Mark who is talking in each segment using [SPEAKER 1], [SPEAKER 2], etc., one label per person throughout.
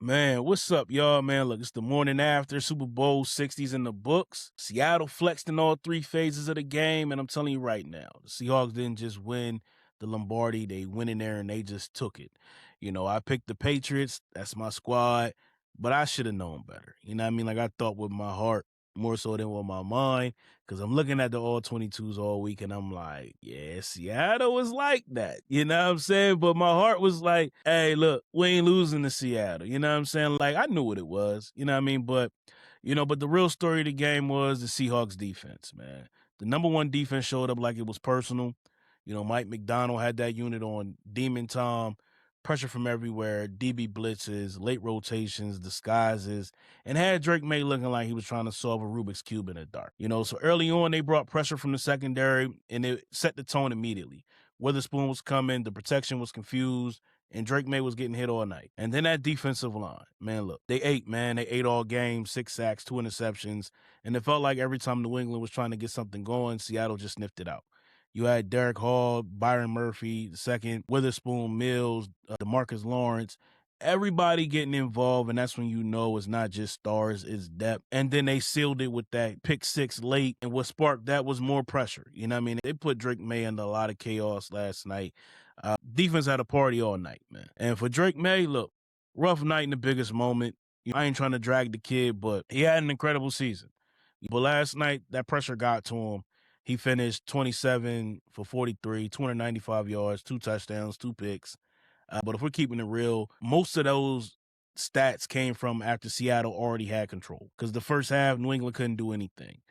[SPEAKER 1] Man, what's up, y'all? Man, look, it's the morning after Super Bowl 60s in the books. Seattle flexed in all three phases of the game, and I'm telling you right now, the Seahawks didn't just win the Lombardi, they went in there and they just took it. I picked the Patriots, that's my squad, but I should have known better. You know what I mean? Like, I thought with my heart more so than with my mind, because I'm looking at the all 22s all week, and I'm like, yeah, Seattle was like that. You know what I'm saying? But my heart was like, hey, look, we ain't losing to Seattle. You know what I'm saying? Like, I knew what it was. You know what I mean? But the real story of the game was the Seahawks defense, man. The number one defense showed up like it was personal. Mike McDonald had that unit on Demon Tom, pressure from everywhere, DB blitzes, late rotations, disguises, and had Drake May looking like he was trying to solve a Rubik's Cube in the dark. So early on, they brought pressure from the secondary, and it set the tone immediately. Witherspoon was coming, the protection was confused, and Drake May was getting hit all night. And then that defensive line, man, look, they ate, man. They ate all game, 6 sacks, 2 interceptions, and it felt like every time New England was trying to get something going, Seattle just sniffed it out. You had Derek Hall, Byron Murphy, the second, Witherspoon, Mills, DeMarcus Lawrence, everybody getting involved, and that's when you know it's not just stars, it's depth. And then they sealed it with that pick six late, and what sparked that was more pressure. You know what I mean? They put Drake May under a lot of chaos last night. Defense had a party all night, man. And for Drake May, look, rough night in the biggest moment. I ain't trying to drag the kid, but he had an incredible season. But last night, that pressure got to him. He finished 27 for 43, 295 yards, 2 touchdowns, 2 picks. But if we're keeping it real, most of those stats came from after Seattle already had control. Because the first half, New England couldn't do anything.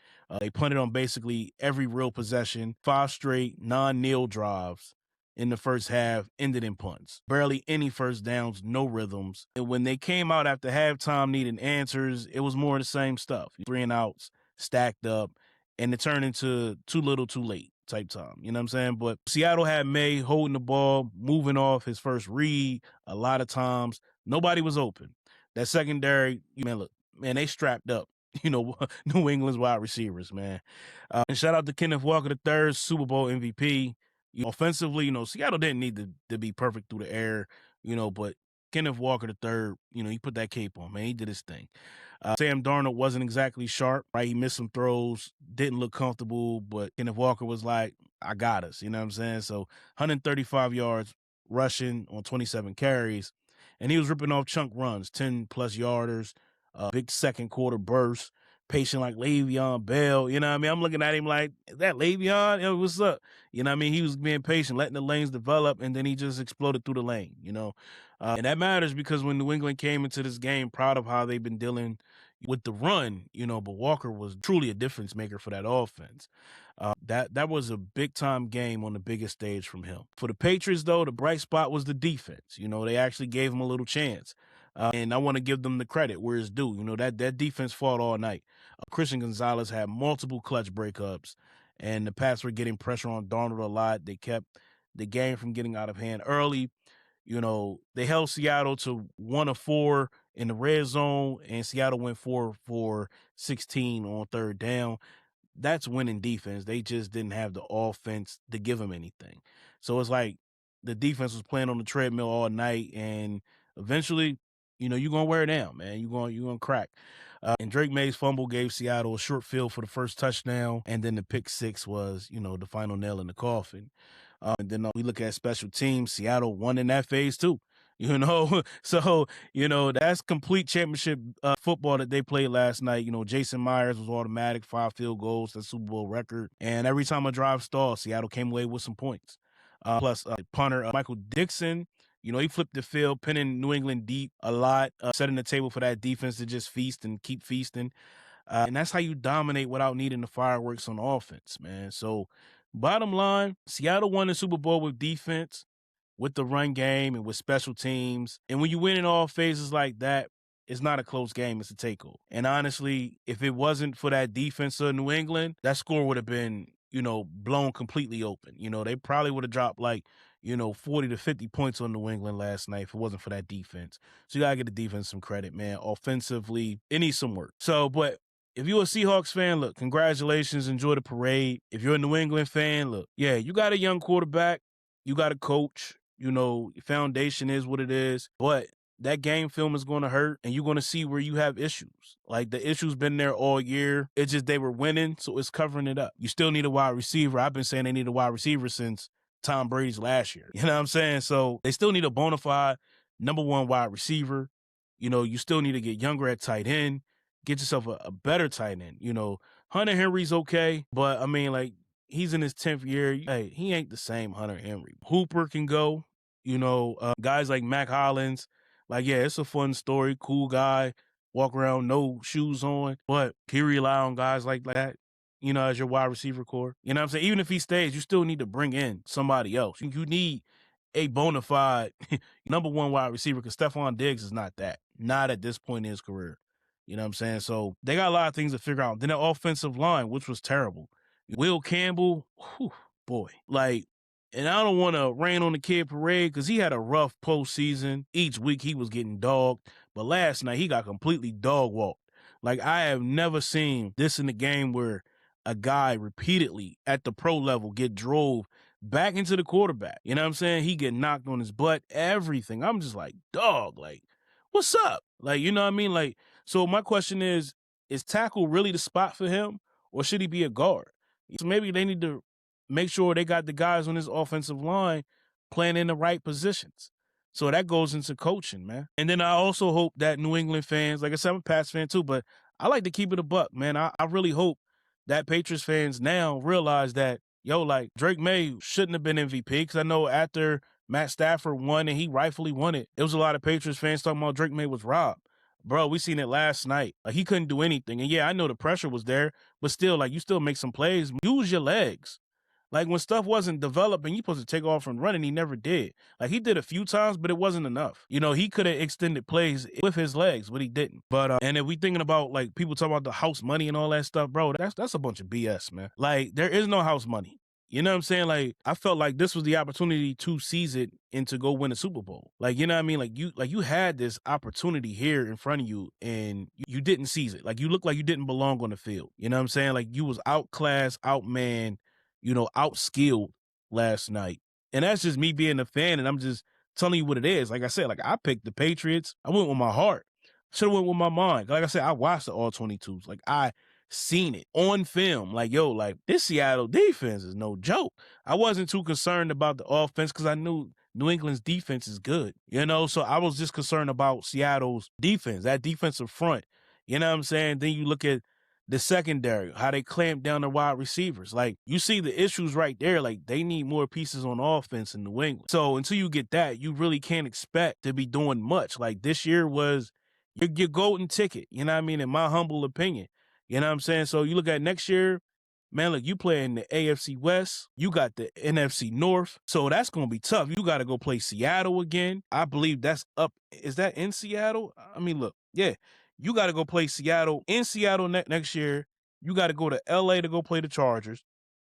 [SPEAKER 1] They punted on basically every real possession, 5 straight non-kneel drives in the first half, ended in punts. Barely any first downs, no rhythms. And when they came out after halftime needing answers, it was more of the same stuff. 3 and outs, stacked up, and it turned into too little, too late type time. You know what I'm saying? But Seattle had May holding the ball, moving off his first read a lot of times. Nobody was open. That secondary, man, they strapped up. New England's wide receivers, man. And shout out to Kenneth Walker III, Super Bowl MVP. Offensively, Seattle didn't need to be perfect through the air, but Kenneth Walker III, he put that cape on, man. He did his thing. Sam Darnold wasn't exactly sharp, right? He missed some throws, didn't look comfortable, but Kenneth Walker was like, I got us, you know what I'm saying? So 135 yards rushing on 27 carries, and he was ripping off chunk runs, 10-plus yarders, big second quarter burst, patient like Le'Veon Bell, you know what I mean? I'm looking at him like, is that Le'Veon? Yo, what's up? You know what I mean? He was being patient, letting the lanes develop, and then he just exploded through the lane, and that matters because when New England came into this game, proud of how they've been dealing with the run, but Walker was truly a difference maker for that offense. That was a big-time game on the biggest stage from him. For the Patriots, though, the bright spot was the defense. They actually gave him a little chance. And I want to give them the credit where it's due. That defense fought all night. Christian Gonzalez had multiple clutch breakups, and the Pats were getting pressure on Darnold a lot. They kept the game from getting out of hand early. They held Seattle to 1 of 4 in the red zone, and Seattle went 4 for 16 on third down. That's winning defense. They just didn't have the offense to give them anything. So it's like the defense was playing on the treadmill all night, and eventually, you're going to wear it down, man. You're going to crack. And Drake May's fumble gave Seattle a short field for the first touchdown, and then the pick six was, the final nail in the coffin. And then we look at special teams. Seattle won in that phase too. So, that's complete championship football that they played last night. Jason Myers was automatic, 5 field goals, that's Super Bowl record. And every time a drive stalled, Seattle came away with some points. Plus, punter Michael Dixon, he flipped the field, pinning New England deep a lot, setting the table for that defense to just feast and keep feasting. And that's how you dominate without needing the fireworks on offense, man. So, bottom line, Seattle won the Super Bowl with defense, with the run game, and with special teams. And when you win in all phases like that, it's not a close game, it's a takeover. And honestly, if it wasn't for that defense of New England, that score would have been, blown completely open. They probably would have dropped 40 to 50 points on New England last night if it wasn't for that defense. So you got to get the defense some credit, man. Offensively, it needs some work. So, but if you're a Seahawks fan, look, congratulations. Enjoy the parade. If you're a New England fan, look, yeah, you got a young quarterback. You got a coach. Your foundation is what it is. But that game film is going to hurt, and you're going to see where you have issues. Like, the issues been there all year. It's just they were winning, so it's covering it up. You still need a wide receiver. I've been saying they need a wide receiver since Tom Brady's last year. You know what I'm saying? So they still need a bona fide number one wide receiver. You know, you still need to get younger at tight end, get yourself a better tight end. You know, Hunter Henry's okay, but I mean, like, he's in his 10th year. Hey, he ain't the same Hunter Henry. Hooper can go. You know, guys like Mac Hollins, like, yeah, it's a fun story, cool guy, walk around, no shoes on, but can you rely on guys like that, you know, as your wide receiver core? You know what I'm saying? Even if he stays, you still need to bring in somebody else. You need a bona fide number one wide receiver, because Stephon Diggs is not that. Not at this point in his career. You know what I'm saying? So they got a lot of things to figure out. Then the offensive line, which was terrible. Will Campbell, whew, boy, like, and I don't want to rain on the kid parade because he had a rough postseason. Each week he was getting dogged. But last night he got completely dog walked. Like, I have never seen this in the game where a guy repeatedly at the pro level get drove back into the quarterback. You know what I'm saying? He get knocked on his butt, everything. I'm just like, dog, like, what's up? Like, you know what I mean? Like, so my question is tackle really the spot for him, or should he be a guard? So maybe they need to make sure they got the guys on this offensive line playing in the right positions. So that goes into coaching, man. And then I also hope that New England fans, like I said, I'm a Pats fan too, but I like to keep it a buck, man. I really hope that Patriots fans now realize that, yo, like, Drake May shouldn't have been MVP, because I know after Matt Stafford won and he rightfully won it, was a lot of Patriots fans talking about Drake May was robbed. Bro, we seen it last night. Like, he couldn't do anything. And yeah, I know the pressure was there, but still, like, you still make some plays. Use your legs. Like, when stuff wasn't developing, you supposed to take off and run, and he never did. Like, he did a few times, but it wasn't enough. You know, he could have extended plays with his legs, but he didn't. But and if we thinking about, like, people talking about the house money and all that stuff, bro, that's a bunch of BS, man. Like, there is no house money. You know what I'm saying? Like, I felt like this was the opportunity to seize it and to go win a Super Bowl. Like, you know what I mean? Like, you had this opportunity here in front of you, and you didn't seize it. Like, you looked like you didn't belong on the field. You know what I'm saying? Like, you was outclassed, outmanned, you know, outskilled last night. And that's just me being a fan, and I'm just telling you what it is. Like I said, like, I picked the Patriots. I went with my heart. Should have went with my mind. Like I said, I watched the all 22s. Like, I seen it on film. Like, yo, like, this Seattle defense is no joke. I wasn't too concerned about the offense because I knew New England's defense is good, you know? So I was just concerned about Seattle's defense, that defensive front. You know what I'm saying? Then you look at the secondary, how they clamp down the wide receivers. Like, you see the issues right there. Like, they need more pieces on offense in New England. So until you get that, you really can't expect to be doing much. Like, this year was your golden ticket, you know what I mean, in my humble opinion. You know what I'm saying? So you look at next year, man, look, you play in the AFC West. You got the NFC North. So that's going to be tough. You got to go play Seattle again. I believe that's up. Is that in Seattle? I mean, look, yeah, you got to go play Seattle in Seattle next year. You got to go to LA to go play the Chargers.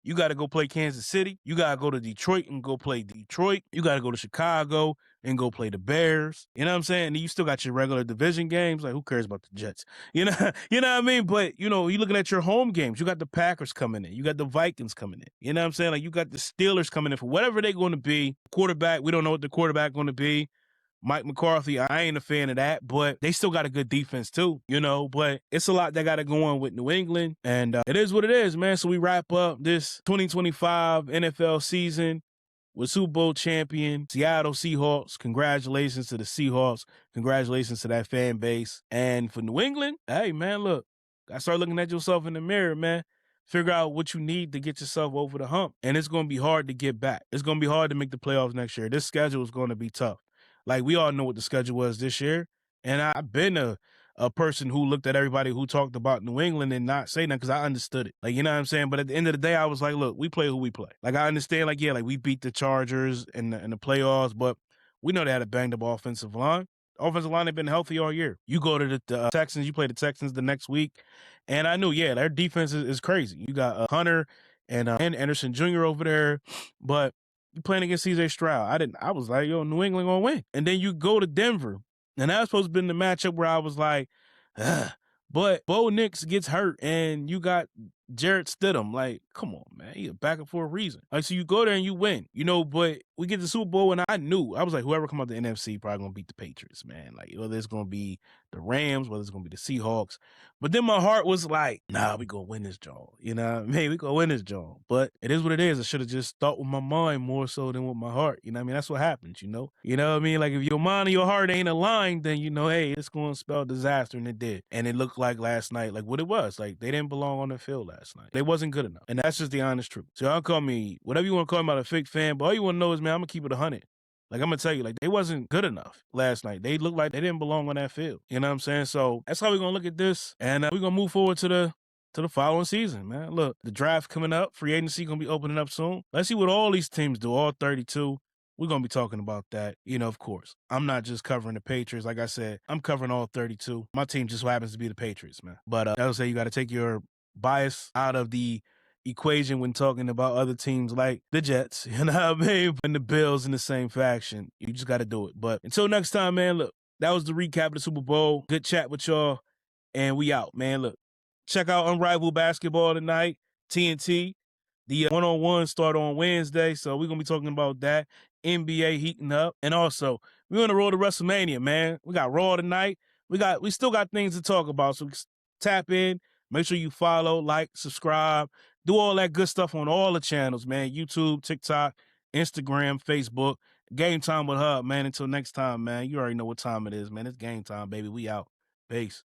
[SPEAKER 1] You got to go play Kansas City. You got to go to Detroit and go play Detroit. You got to go to Chicago and go play the Bears. You know what I'm saying? And you still got your regular division games. Like, who cares about the Jets? You know what I mean? But, you know, you looking at your home games. You got the Packers coming in. You got the Vikings coming in. You know what I'm saying? Like, you got the Steelers coming in for whatever they're going to be. Quarterback, we don't know what the quarterback going to be. Mike McCarthy, I ain't a fan of that, but they still got a good defense too, you know, but it's a lot that got to go on with New England, and it is what it is, man. So we wrap up this 2025 NFL season with Super Bowl champion Seattle Seahawks. Congratulations to the Seahawks. Congratulations to that fan base. And for New England, hey, man, look, gotta start looking at yourself in the mirror, man. Figure out what you need to get yourself over the hump. And it's going to be hard to get back. It's going to be hard to make the playoffs next year. This schedule is going to be tough. Like, we all know what the schedule was this year. And I've been a person who looked at everybody who talked about New England and not say nothing because I understood it. Like, you know what I'm saying? But at the end of the day, I was like, look, we play who we play. Like, I understand, like, yeah, like, we beat the Chargers in the playoffs, but we know they had a banged-up offensive line. Offensive line had been healthy all year. You go to the Texans, you play the Texans the next week, and I knew, yeah, their defense is crazy. You got Hunter and Anderson Jr. over there, but you playing against C.J. Stroud. I was like, yo, New England gonna win. And then you go to Denver, and that was supposed to be the matchup where I was like, ugh. But Bo Nix gets hurt, and you got Jarrett Stidham. Like, come on, man. He a backer for a reason. Like, so you go there and you win, but we get the Super Bowl and I was like, whoever come out the NFC probably going to beat the Patriots, man. Like, whether it's going to be the Rams, whether it's going to be the Seahawks. But then my heart was like, nah, we going to win this joint. You know what I mean? We going to win this joint. But it is what it is. I should have just thought with my mind more so than with my heart. You know what I mean? That's what happens, You know what I mean? Like, if your mind and your heart ain't aligned, then, hey, it's going to spell disaster, and it did. And it looked like last night, like what it was. Like, they didn't belong on the field last night. They wasn't good enough. And that's just the honest truth. So y'all call me, whatever you want to call me, about a fake fan, but all you want to know is, man, I'm going to keep it 100. Like, I'm going to tell you, like, they wasn't good enough last night. They looked like they didn't belong on that field. You know what I'm saying? So that's how we're going to look at this. And we're going to move forward to the following season, man. Look, the draft coming up. Free agency going to be opening up soon. Let's see what all these teams do, all 32. We're going to be talking about that, of course. I'm not just covering the Patriots. Like I said, I'm covering all 32. My team just so happens to be the Patriots, man. But that'll say you got to take your bias out of the equation when talking about other teams like the Jets, you know what I mean? And the Bills in the same faction. You just got to do it. But until next time, man, look, that was the recap of the Super Bowl. Good chat with y'all, and we out, man. Look, check out Unrivaled Basketball tonight, TNT. The one-on-one start on Wednesday, so we're going to be talking about that. NBA heating up. And also, we're on the road to WrestleMania, man. We got Raw tonight. We still got things to talk about, so tap in. Make sure you follow, like, subscribe. Do all that good stuff on all the channels, man. YouTube, TikTok, Instagram, Facebook. Game time with Hubb, man. Until next time, man. You already know what time it is, man. It's game time, baby. We out. Peace.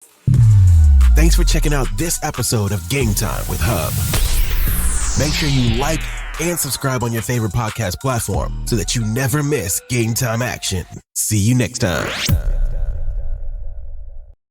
[SPEAKER 2] Thanks for checking out this episode of Game Time with Hubb. Make sure you like and subscribe on your favorite podcast platform so that you never miss Game Time action. See you next time.